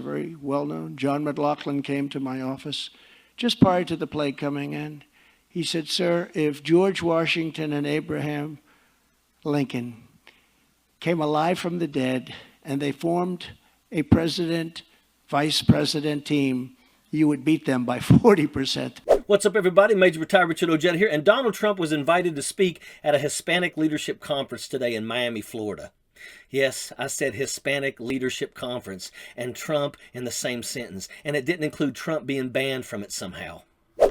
very well-known. John McLaughlin came to my office just prior to the plague coming in. He said, "Sir, if George Washington and Abraham Lincoln came alive from the dead and they formed a president, vice president team, you would beat them by 40%. What's up, everybody? Major Retired Richard Ojeda here, and Donald Trump was invited to speak at a Hispanic leadership conference today in Miami, Florida. Yes, I said Hispanic leadership conference, and Trump in the same sentence, and it didn't include Trump being banned from it somehow.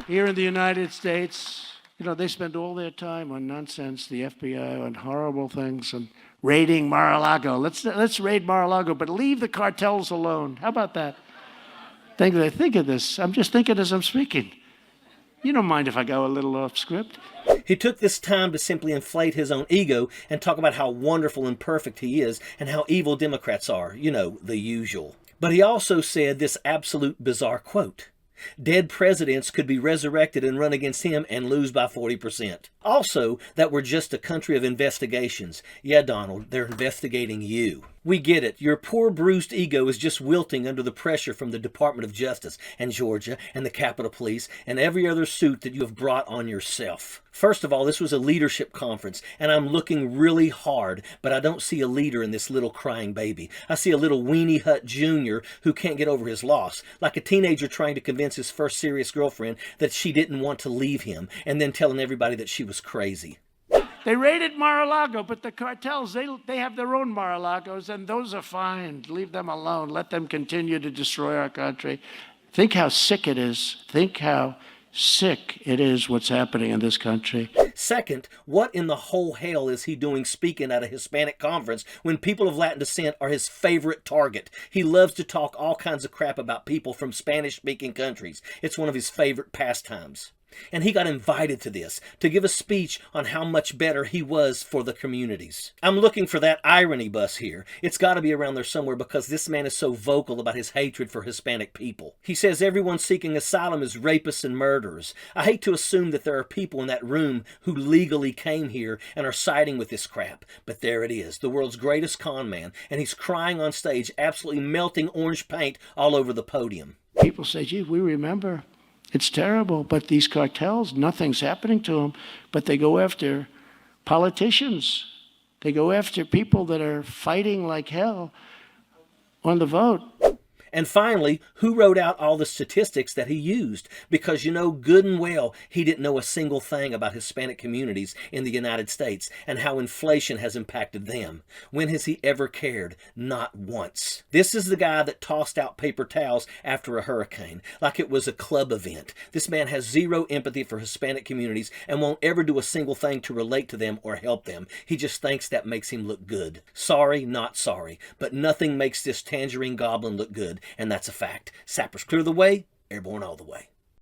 Here in the United States, they spend all their time on nonsense, the FBI, on horrible things, and raiding Mar-a-Lago. Let's raid Mar-a-Lago, but leave the cartels alone. How about that? Think of this. I'm just thinking as I'm speaking. You don't mind if I go a little off script? He took this time to simply inflate his own ego and talk about how wonderful and perfect he is and how evil Democrats are. The usual. But he also said this absolute bizarre quote: "Dead presidents could be resurrected and run against him and lose by 40%. Also, that we're just a country of investigations." Yeah, Donald, they're investigating you. We get it. Your poor bruised ego is just wilting under the pressure from the Department of Justice and Georgia and the Capitol Police and every other suit that you have brought on yourself. First of all, this was a leadership conference, and I'm looking really hard, but I don't see a leader in this little crying baby. I see a little weenie hut junior who can't get over his loss, like a teenager trying to convince his first serious girlfriend that she didn't want to leave him, and then telling everybody that she was crazy. They raided Mar-a-Lago, but the cartels, they have their own Mar-a-Lagos, and those are fine. Leave them alone. Let them continue to destroy our country. Think how sick it is. Think how sick it is what's happening in this country. Second, what in the whole hell is he doing speaking at a Hispanic conference when people of Latin descent are his favorite target? He loves to talk all kinds of crap about people from Spanish-speaking countries. It's one of his favorite pastimes. And he got invited to this, to give a speech on how much better he was for the communities. I'm looking for that irony bus here. It's got to be around there somewhere because this man is so vocal about his hatred for Hispanic people. He says everyone seeking asylum is rapists and murderers. I hate to assume that there are people in that room who legally came here and are siding with this crap. But there it is, the world's greatest con man, and he's crying on stage, absolutely melting orange paint all over the podium. People say, gee, we remember. It's terrible, but these cartels, nothing's happening to them, but they go after politicians. They go after people that are fighting like hell on the vote. And finally, who wrote out all the statistics that he used? Because good and well, he didn't know a single thing about Hispanic communities in the United States and how inflation has impacted them. When has he ever cared? Not once. This is the guy that tossed out paper towels after a hurricane, like it was a club event. This man has zero empathy for Hispanic communities and won't ever do a single thing to relate to them or help them. He just thinks that makes him look good. Sorry, not sorry, but nothing makes this tangerine goblin look good. And that's a fact. Sappers clear the way, airborne all the way.